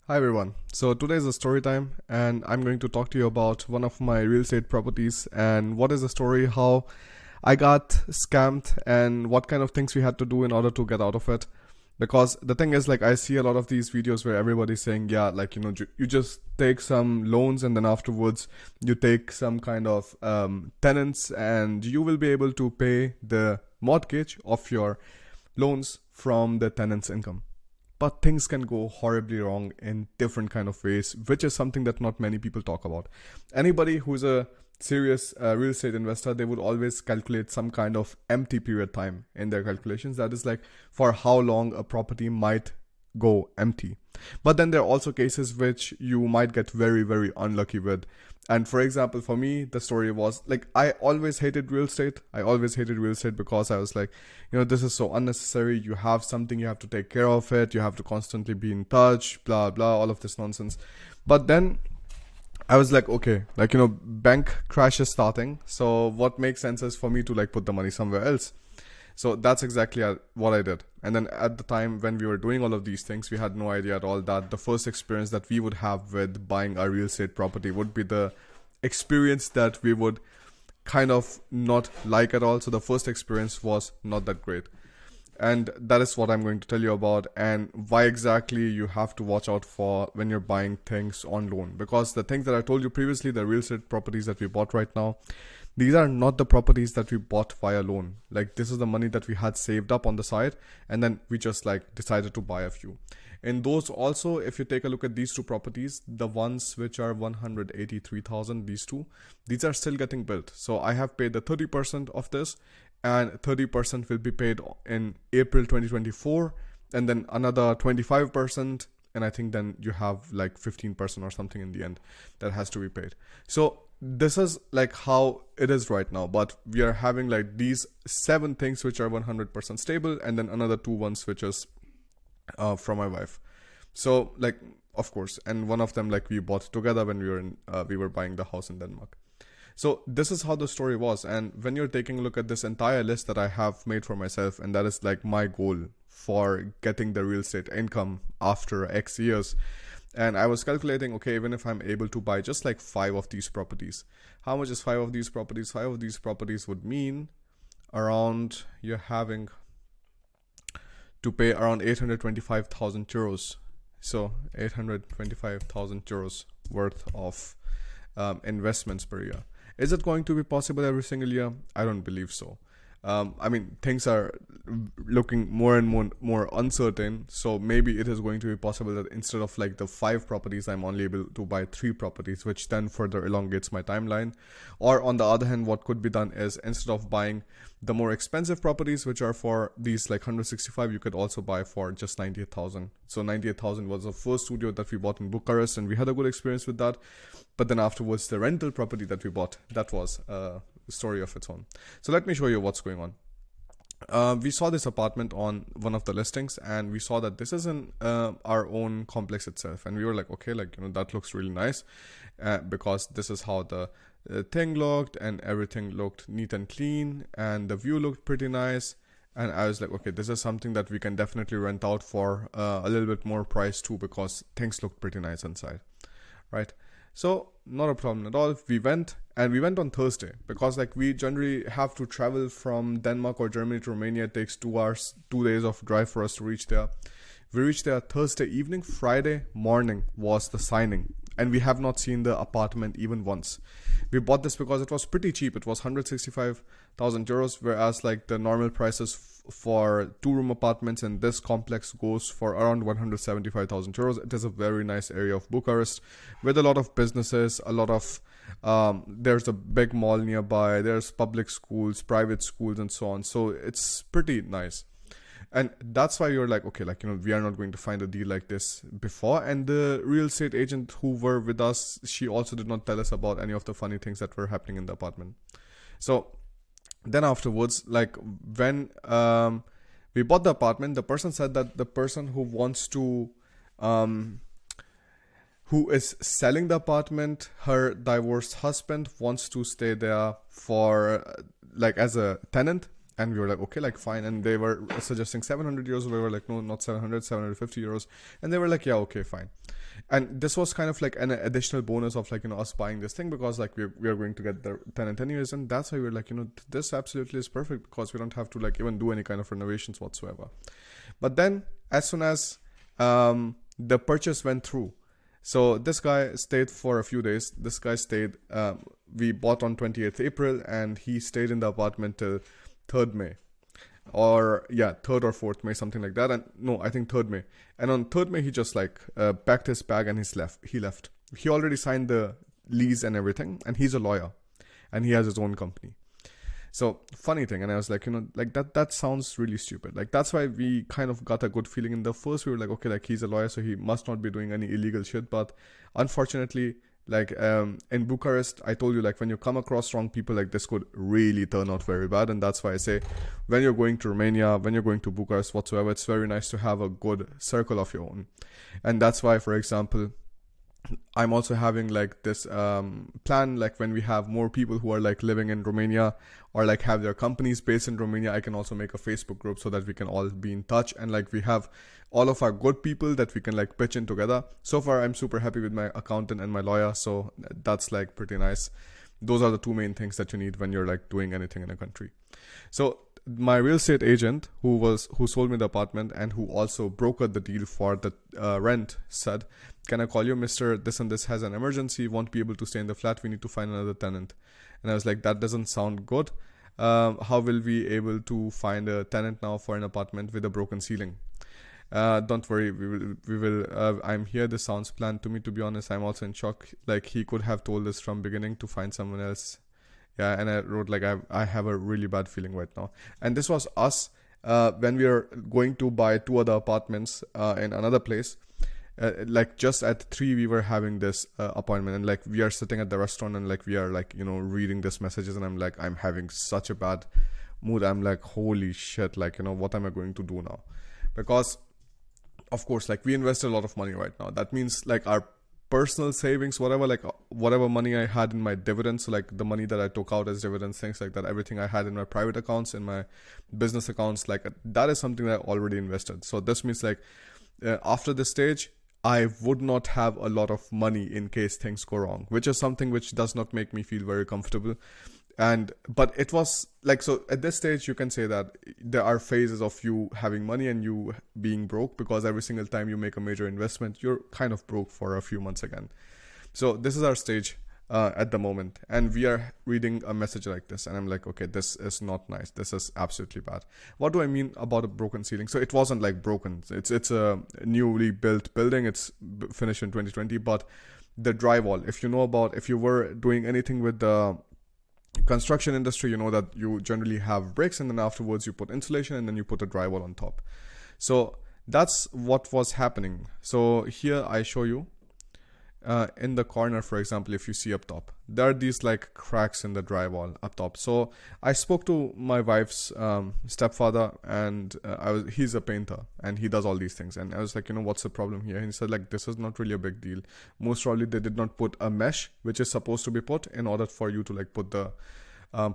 Hi everyone. So today is a story time and I'm going to talk to you about one of my real estate properties and what is the story, how I got scammed and what kind of things we had to do in order to get out of it. Because the thing is, like, I see a lot of these videos where everybody's saying, yeah, like, you just take some loans and then afterwards you take some kind of tenants and you will be able to pay the mortgage of your loans from the tenant's income. But things can go horribly wrong in different kind of ways, which is something that not many people talk about. Anybody who's a serious real estate investor, they would always calculate some kind of empty period time in their calculations. That is like for how long a property might go empty. But then there are also cases which you might get very, very unlucky with. And for example, for me, the story was like, I always hated real estate. I always hated real estate because I was like, this is so unnecessary. You have something, you have to take care of it. You have to constantly be in touch, blah, blah, all of this nonsense. But then I was like, okay, like, bank crash is starting. So what makes sense is for me to like put the money somewhere else. So that's exactly what I did. And then at the time when we were doing all of these things, we had no idea at all that the first experience that we would have with buying a real estate property would be the experience that we would kind of not like at all. So the first experience was not that great. And that is what I'm going to tell you about and why exactly you have to watch out for when you're buying things on loan. Because the things that I told you previously, the real estate properties that we bought right now, these are not the properties that we bought via loan. Like, this is the money that we had saved up on the side and then we just like decided to buy a few. In those also, if you take a look at these two properties, the ones which are 183,000, these are still getting built. So I have paid the 30% of this and 30% will be paid in April 2024 and then another 25%, and I think then you have like 15% or something in the end that has to be paid. So this is like how it is right now, but we are having like these 7 things which are 100% stable and then another 2 ones which is from my wife. So like, of course, and one of them like we bought together when we were buying the house in Denmark. So this is how the story was. And when you're taking a look at this entire list that I have made for myself, and that is like my goal for getting the real estate income after X years. And I was calculating, okay, even if I'm able to buy just like 5 of these properties, how much is 5 of these properties? 5 of these properties would mean around, you're having to pay around 825,000 euros. So 825,000 euros worth of investments per year. Is it going to be possible every single year? I don't believe so. I mean, things are looking more and more uncertain. So maybe it is going to be possible that instead of like the 5 properties, I'm only able to buy 3 properties, which then further elongates my timeline. Or on the other hand, what could be done is instead of buying the more expensive properties, which are for these like 165, you could also buy for just 98,000. So 98,000 was the first studio that we bought in Bucharest and we had a good experience with that. But then afterwards, the rental property that we bought, that was story of its own. So let me show you what's going on. We saw this apartment on one of the listings and we saw that this is in our own complex itself, and we were like, okay, like, that looks really nice because this is how the thing looked and everything looked neat and clean and the view looked pretty nice. And I was like, okay, this is something that we can definitely rent out for a little bit more price too, because things looked pretty nice inside, right? So not a problem at all. We went on Thursday because like we generally have to travel from Denmark or Germany to Romania. It takes 2 hours, 2 days of drive for us to reach there. We reached there Thursday evening. Friday morning was the signing, and we have not seen the apartment even once. We bought this because it was pretty cheap. It was 165,000 euros, whereas like the normal prices for 2-room apartments in this complex goes for around 175,000 euros. It is a very nice area of Bucharest with a lot of businesses, a lot of there's a big mall nearby, there's public schools, private schools, and so on. So it's pretty nice. And that's why you're like, okay, like, we are not going to find a deal like this before. And the real estate agent who were with us, she also did not tell us about any of the funny things that were happening in the apartment. So then afterwards, like when we bought the apartment, the person said that the person who wants to, who is selling the apartment, her divorced husband wants to stay there for like as a tenant. And we were like, okay, like fine. And they were suggesting 700 euros. We were like, no, not 700, 750 euros. And they were like, yeah, okay, fine. And this was kind of like an additional bonus of like, us buying this thing, because like we are going to get the tenant anyways. And that's why we're like, this absolutely is perfect, because we don't have to like even do any kind of renovations whatsoever. But then as soon as the purchase went through, so this guy stayed for a few days. This guy stayed, we bought on 28th April, and he stayed in the apartment till 3rd May. Or yeah, 3rd or 4th May, something like that. And no, I think 3rd May. And on 3rd May, he just like packed his bag and he left. He already signed the lease and everything, and he's a lawyer, and he has his own company. So funny thing, and I was like, like that sounds really stupid. Like that's why we kind of got a good feeling in the first. We were like, okay, like he's a lawyer, so he must not be doing any illegal shit. But unfortunately, like in Bucharest, I told you, like when you come across wrong people, like this could really turn out very bad. And that's why I say, when you're going to Romania, when you're going to Bucharest whatsoever, it's very nice to have a good circle of your own. And that's why, for example, I'm also having like this plan, like when we have more people who are like living in Romania or like have their companies based in Romania, I can also make a Facebook group so that we can all be in touch, and like we have all of our good people that we can like pitch in together. So far I'm super happy with my accountant and my lawyer, so that's like pretty nice. Those are the two main things that you need when you're like doing anything in a country. So my real estate agent who sold me the apartment and who also brokered the deal for the rent said, can I call you, Mr. This and this has an emergency, won't be able to stay in the flat, we need to find another tenant. And I was like, that doesn't sound good. How will we able to find a tenant now for an apartment with a broken ceiling? Don't worry, we will I'm here. This sounds planned to me, to be honest. I'm also in shock. Like he could have told us from beginning to find someone else. Yeah, and I wrote like, I have a really bad feeling right now. And this was us when we are going to buy 2 other apartments in another place. Like just at 3 we were having this appointment, and like we are sitting at the restaurant, and like we are like reading these messages, and I'm like, I'm having such a bad mood. I'm like, holy shit, like what am I going to do now? Because of course, like we invested a lot of money right now. That means like our personal savings, whatever money I had in my dividends, so like the money that I took out as dividends, things like that, everything I had in my private accounts, in my business accounts, like that is something that I already invested. So this means like after this stage, I would not have a lot of money in case things go wrong, which is something which does not make me feel very comfortable. But it was like, so at this stage you can say that there are phases of you having money and you being broke, because every single time you make a major investment, you're kind of broke for a few months again. So this is our stage at the moment, and we are reading a message like this, and I'm like, okay, this is not nice. This is absolutely bad. What do I mean about a broken ceiling? So it wasn't like broken. It's a newly built building. It's finished in 2020, but the drywall, if you were doing anything with the construction industry, you know that you generally have bricks, and then afterwards you put insulation, and then you put a drywall on top. So that's what was happening. So here I show you in the corner, for example, if you see up top, there are these like cracks in the drywall up top. So I spoke to my wife's stepfather, and he's a painter and he does all these things, and I was like, what's the problem here? And he said like, this is not really a big deal. Most probably they did not put a mesh which is supposed to be put in order for you to like put the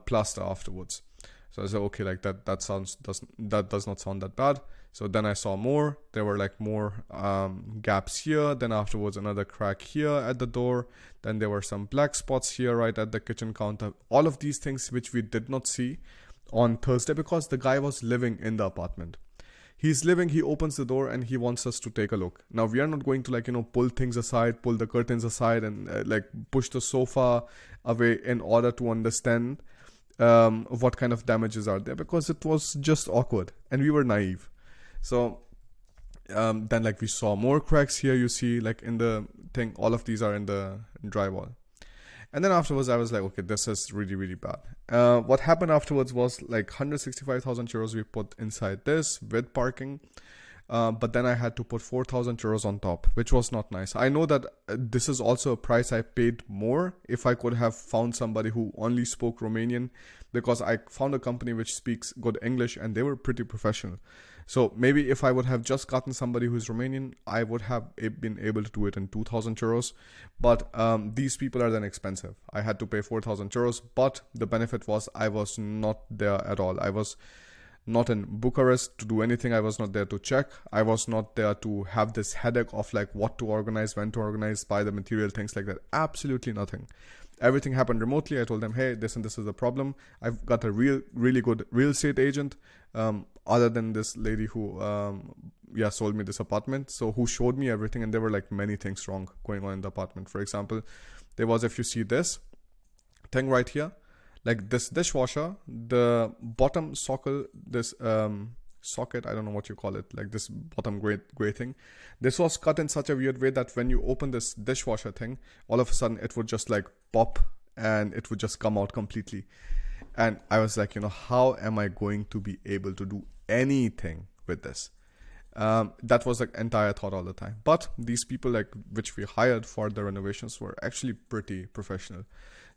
plaster afterwards. So I said, okay, like that does not sound that bad. So then I saw more. There were like more gaps here. Then afterwards another crack here at the door. Then there were some black spots here right at the kitchen counter. All of these things which we did not see on Thursday, because the guy was living in the apartment. He's living, he opens the door and he wants us to take a look. Now we are not going to like, pull things aside, pull the curtains aside, and like push the sofa away in order to understand what kind of damages are there, because it was just awkward and we were naive. So then like we saw more cracks here, you see like in the thing, all of these are in the drywall. And then afterwards I was like, okay, this is really, really bad. What happened afterwards was like 165,000 euros we put inside this with parking. But then I had to put 4,000 euros on top, which was not nice. I know that this is also a price I paid more if I could have found somebody who only spoke Romanian, because I found a company which speaks good English and they were pretty professional. So maybe if I would have just gotten somebody who's Romanian, I would have been able to do it in 2,000 euros. But these people are then expensive. I had to pay 4,000 euros, but the benefit was I was not there at all. I was not in Bucharest to do anything. I was not there to check. I was not there to have this headache of like what to organize, when to organize, buy the material, things like that. Absolutely nothing. Everything happened remotely. I told them, hey, this and this is the problem. I've got a really good real estate agent, other than this lady who sold me this apartment, so who showed me everything. And there were like many things wrong going on in the apartment. For example, there was, if you see this thing right here, like this dishwasher, the bottom socket, this socket, I don't know what you call it, like this bottom gray thing, this was cut in such a weird way that when you open this dishwasher thing, all of a sudden it would just like pop and it would just come out completely. And I was like, how am I going to be able to do anything with this? That was the entire thought all the time. But these people like which we hired for the renovations were actually pretty professional.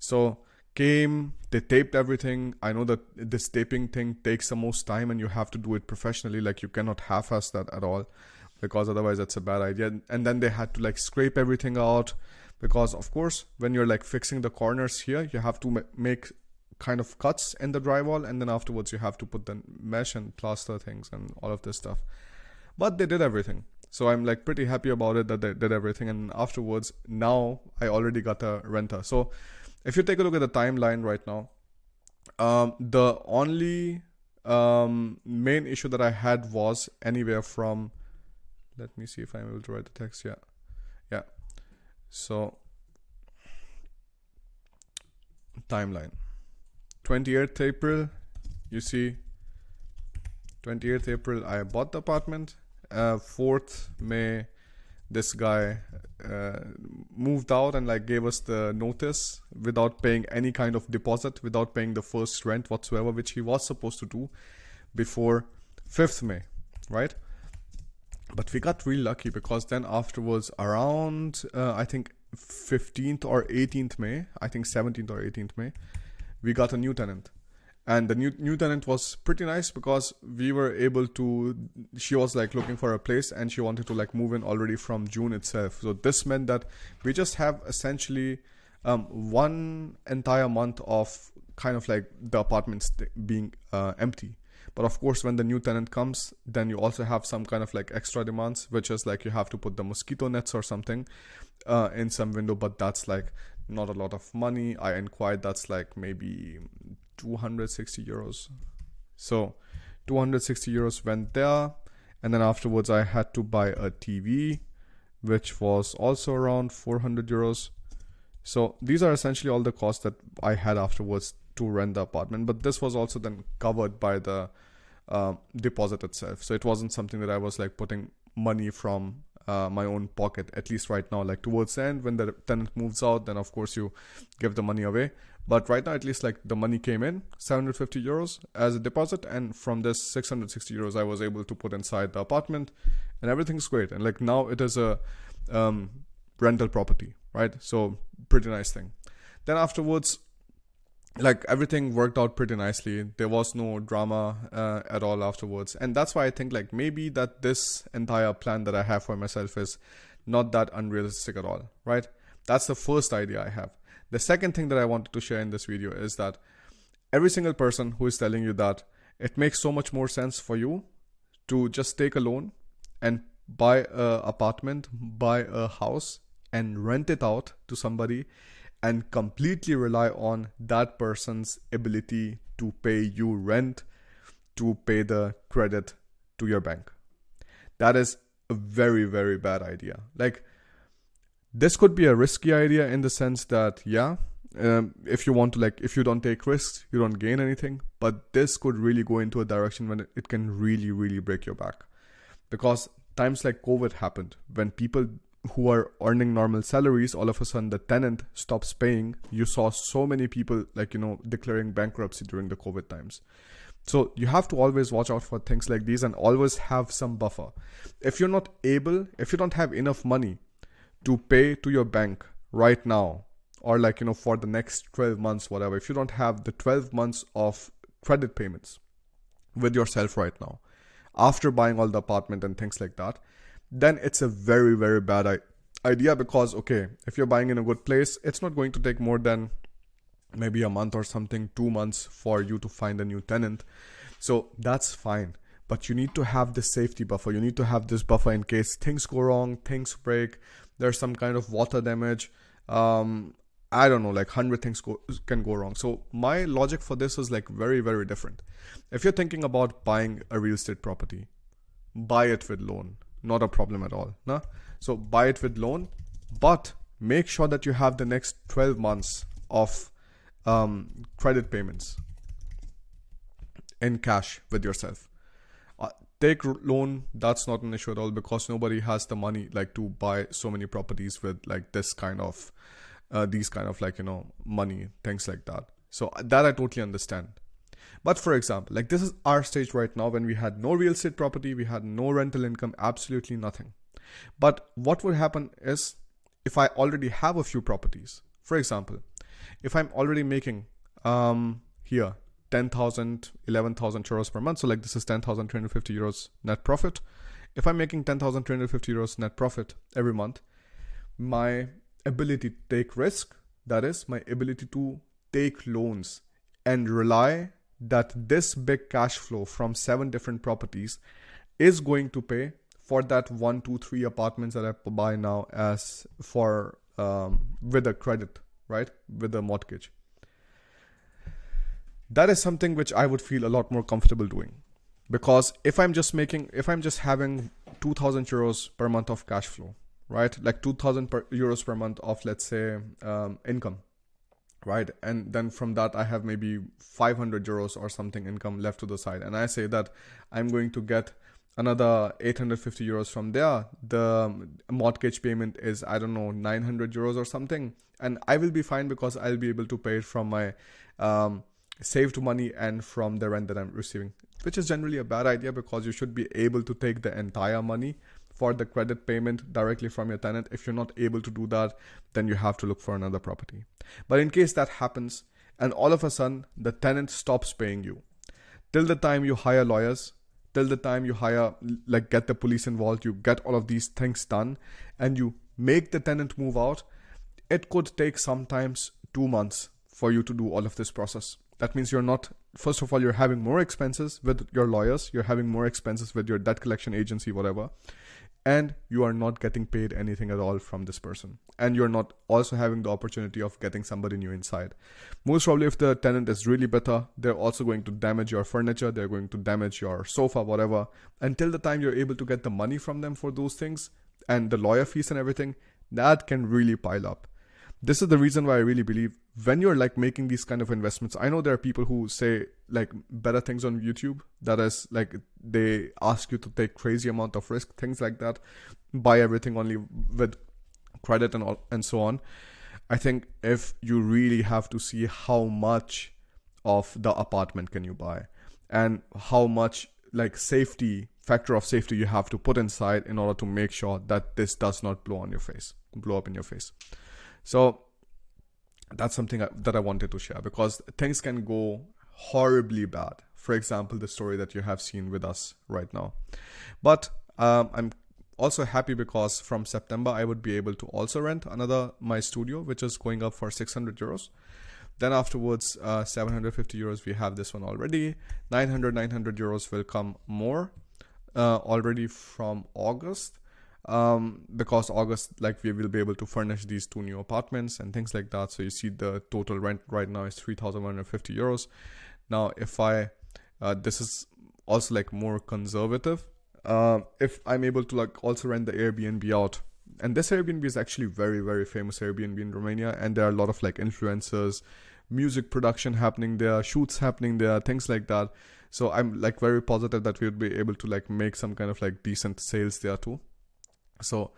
So came, they taped everything. I know that this taping thing takes the most time and you have to do it professionally. Like you cannot half-ass that at all, because otherwise that's a bad idea. And then they had to like scrape everything out, because of course when you're like fixing the corners here, you have to make kind of cuts in the drywall, and then afterwards you have to put the mesh and plaster things and all of this stuff. But they did everything, so I'm like pretty happy about it that they did everything. And afterwards, now I already got a renter. So if you take a look at the timeline right now, the only main issue that I had was anywhere from, let me see if I'm able to write the text. Yeah. So timeline, 28th April, you see 28th April I bought the apartment. 4th May this guy moved out and like gave us the notice without paying any kind of deposit, without paying the first rent whatsoever, which he was supposed to do before 5th May, right? But we got really lucky, because then afterwards around I think 15th or 18th May, I think 17th or 18th May, we got a new tenant. And the new tenant was pretty nice, because we were able to, she was like looking for a place and she wanted to like move in already from June itself. So this meant that we just have essentially one entire month of kind of like the apartments being empty. But of course, when the new tenant comes, then you also have some kind of like extra demands, which is like you have to put the mosquito nets or something in some window. But that's like not a lot of money. I inquired, that's like maybe 260 euros. So 260 euros went there. And then afterwards I had to buy a TV, which was also around 400 euros. So these are essentially all the costs that I had afterwards to rent the apartment. But this was also then covered by the deposit itself. So it wasn't something that I was like putting money from my own pocket, at least right now. Like towards the end, when the tenant moves out, then of course you give the money away. But right now, at least like the money came in, 750 euros as a deposit. And from this 660 euros, I was able to put inside the apartment, and everything's great. And like now it is a rental property, right? So pretty nice thing. Then afterwards, like everything worked out pretty nicely. There was no drama at all afterwards. And that's why I think like maybe that this entire plan that I have for myself is not that unrealistic at all, right? That's the first idea I have. The second thing that I wanted to share in this video is that every single person who is telling you that it makes so much more sense for you to just take a loan and buy an apartment, buy a house and rent it out to somebody and completely rely on that person's ability to pay you rent, to pay the credit to your bank. That is a very, very bad idea. Like, this could be a risky idea in the sense that, if you want to, like, if you don't take risks, you don't gain anything. But this could really go into a direction when it can really, really break your back. Because times like COVID happened, when people who are earning normal salaries, all of a sudden the tenant stops paying. You saw so many people, like, declaring bankruptcy during the COVID times. So you have to always watch out for things like these and always have some buffer. If you don't have enough money to pay to your bank right now, or like, for the next 12 months, whatever, if you don't have the 12 months of credit payments with yourself right now, after buying all the apartment and things like that, then it's a very, very bad idea. Because, okay, if you're buying in a good place, it's not going to take more than maybe a month or something, 2 months for you to find a new tenant. So that's fine. But you need to have this safety buffer. You need to have this buffer in case things go wrong, things break, there's some kind of water damage. I don't know, like 100 things can go wrong. So my logic for this is like very, very different. If you're thinking about buying a real estate property, buy it with loan. Not a problem at all. No? So buy it with loan, but make sure that you have the next 12 months of credit payments in cash with yourself. Take loan, that's not an issue at all, because nobody has the money like to buy so many properties with like this kind of these kind of like, you know, money, things like that. So that I totally understand. But for example, like this is our stage right now when we had no real estate property, we had no rental income, absolutely nothing. But what would happen is if I already have a few properties, for example, if I'm already making here 10,000, 11,000 euros per month. So like this is 10,250 euros net profit. If I'm making 10,250 euros net profit every month, my ability to take risk, that is my ability to take loans and rely that this big cash flow from 7 different properties is going to pay for that 1, 2, 3 apartments that I buy now as for with a credit, right? With a mortgage. That is something which I would feel a lot more comfortable doing, because if I'm just having 2,000 euros per month of cash flow, right? Like 2,000 euros per month of, let's say, income, right? And then from that, I have maybe 500 euros or something income left to the side. And I say that I'm going to get another 850 euros from there. The mortgage payment is, I don't know, 900 euros or something. And I will be fine because I'll be able to pay it from my saved money and from the rent that I'm receiving, which is generally a bad idea, because you should be able to take the entire money for the credit payment directly from your tenant. If you're not able to do that, then you have to look for another property. But in case that happens and all of a sudden the tenant stops paying you, till the time you hire lawyers, till the time you hire, like get the police involved, you get all of these things done and you make the tenant move out, it could take sometimes 2 months for you to do all of this process. That means you're not, first of all, you're having more expenses with your lawyers, you're having more expenses with your debt collection agency, whatever, and you are not getting paid anything at all from this person. And you're not also having the opportunity of getting somebody new inside. Most probably, if the tenant is really bitter, they're also going to damage your furniture, they're going to damage your sofa, whatever. Until the time you're able to get the money from them for those things and the lawyer fees and everything, that can really pile up. This is the reason why I really believe when you're like making these kind of investments, I know there are people who say like better things on YouTube. That is like they ask you to take crazy amount of risk, things like that, buy everything only with credit and all, and so on. I think if you really have to see how much of the apartment can you buy and how much like factor of safety you have to put inside in order to make sure that this does not blow up in your face. So that's something that I wanted to share, because things can go horribly bad. For example, the story that you have seen with us right now. But I'm also happy because from September, I would be able to also rent my studio, which is going up for 600 euros. Then afterwards, 750 euros, we have this one already. 900 euros will come more already from August. Because August, like we will be able to furnish these 2 new apartments and things like that. So you see the total rent right now is 3,150 euros. Now, if this is also like more conservative, if I'm able to like also rent the Airbnb out, and this Airbnb is actually very, very famous Airbnb in Romania, and there are a lot of like influencers, music production happening there, shoots happening there, things like that. So I'm like very positive that we would be able to like make some kind of like decent sales there too. So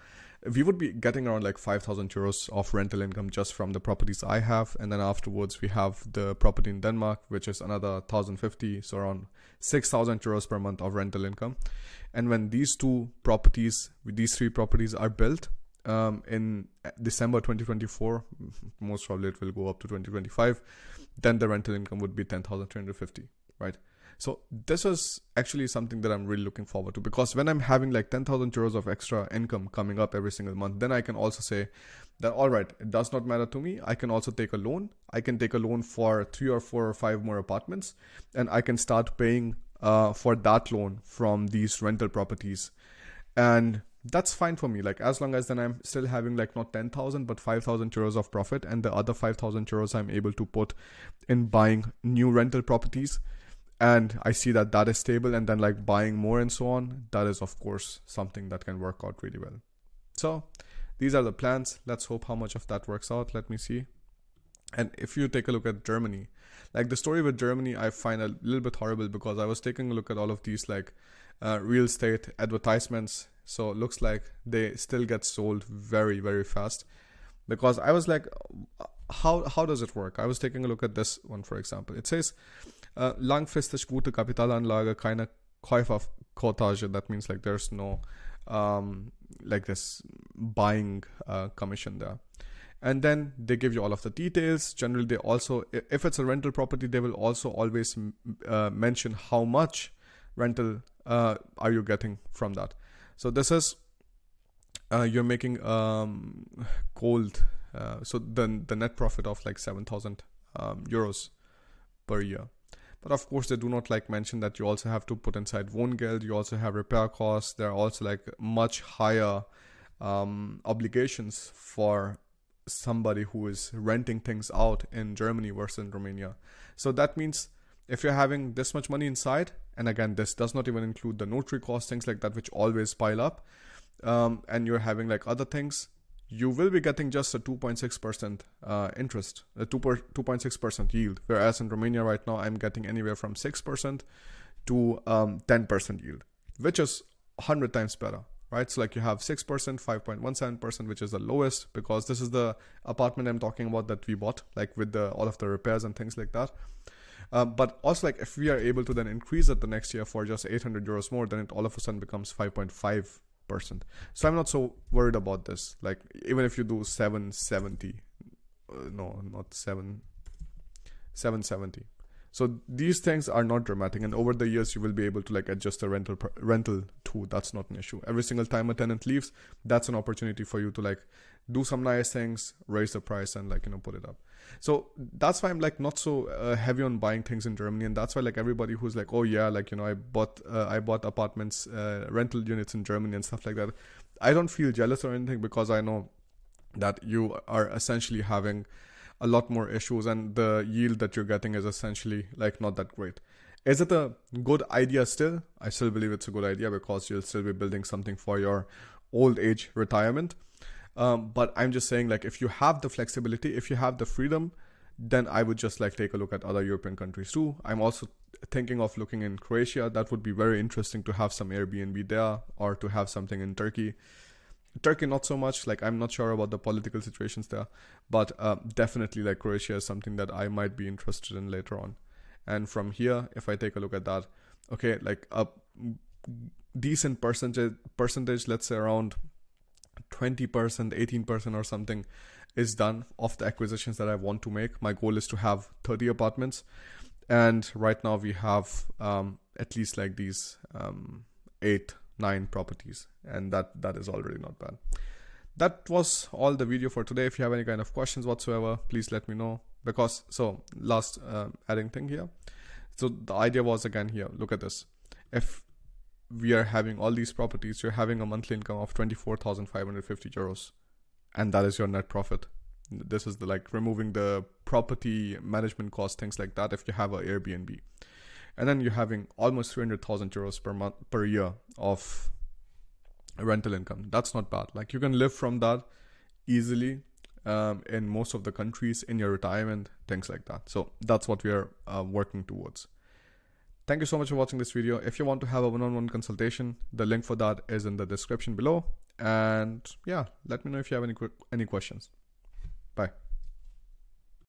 we would be getting around like 5,000 euros of rental income just from the properties I have. And then afterwards we have the property in Denmark, which is another 1,050. So around 6,000 euros per month of rental income. And when these 3 properties are built in December 2024, most probably it will go up to 2025, then the rental income would be 10,350, right? So this is actually something that I'm really looking forward to, because when I'm having like 10,000 euros of extra income coming up every single month, then I can also say that, all right, it does not matter to me. I can also take a loan. I can take a loan for 3 or 4 or 5 more apartments, and I can start paying for that loan from these rental properties. And that's fine for me, like as long as then I'm still having like not 10,000 but 5,000 euros of profit, and the other 5,000 euros I'm able to put in buying new rental properties, and I see that that is stable, and then like buying more and so on. That is of course something that can work out really well. So these are the plans. Let's hope how much of that works out. Let me see. And if you take a look at Germany, like the story with Germany, I find a little bit horrible, because I was taking a look at all of these like real estate advertisements. So it looks like they still get sold very, very fast, because I was like, how does it work? I was taking a look at this one, for example. It says, langfristig gute Kapitalanlage, keine Käuferquotage. That means like there's no like this buying commission there. And then they give you all of the details. Generally, they also, if it's a rental property, they will also always mention how much rental are you getting from that. So this is, you're making gold. So then the net profit of like 7,000 euros per year. But of course, they do not like mention that you also have to put inside Wohngeld. You also have repair costs. There are also like much higher obligations for somebody who is renting things out in Germany versus in Romania. So that means if you're having this much money inside, and again, this does not even include the notary costs, things like that, which always pile up, and you're having like other things, you will be getting just a 2.6% interest, a 2.6% yield. Whereas in Romania right now, I'm getting anywhere from 6% to 10% yield, which is 100 times better. Right, so like you have 6%, 5.17%, which is the lowest, because this is the apartment I'm talking about that we bought, like with all of the repairs and things like that. But also, like if we are able to then increase it the next year for just 800 euros more, then it all of a sudden becomes 5.5%. So I'm not so worried about this. Like even if you do 770, no, not 770. So these things are not dramatic, and over the years you will be able to like adjust the rental too. That's not an issue. Every single time a tenant leaves, that's an opportunity for you to like do some nice things, raise the price, and like, you know, put it up. So that's why I'm like not so heavy on buying things in Germany, and that's why like everybody who's like, oh yeah, like, you know, I bought apartments, rental units in Germany and stuff like that. I don't feel jealous or anything, because I know that you are essentially having a lot more issues, and the yield that you're getting is essentially like not that great. Is it a good idea still? I still believe it's a good idea, because you'll still be building something for your old age retirement. But I'm just saying, like, if you have the flexibility, if you have the freedom, then I would just like take a look at other European countries too. I'm also thinking of looking in Croatia. That would be very interesting to have some Airbnb there, or to have something in Turkey. Turkey, not so much. Like, I'm not sure about the political situations there, but definitely like Croatia is something that I might be interested in later on. And from here, if I take a look at that, okay, like a decent percentage, let's say around 20%, 18% or something is done of the acquisitions that I want to make. My goal is to have 30 apartments. And right now we have at least like these 8-9 properties, and that is already not bad. That was all the video for today. If you have any kind of questions whatsoever, please let me know. Because, so last adding thing here. So the idea was, again, here, look at this. If we are having all these properties, you're having a monthly income of 24,550 euros, and that is your net profit. This is the like removing the property management cost, things like that, if you have an Airbnb. And then you're having almost 300,000 euros per year of rental income. That's not bad. Like, you can live from that easily in most of the countries in your retirement, things like that. So that's what we are working towards. Thank you so much for watching this video. If you want to have a one-on-one consultation, the link for that is in the description below. And yeah, let me know if you have any questions. Bye.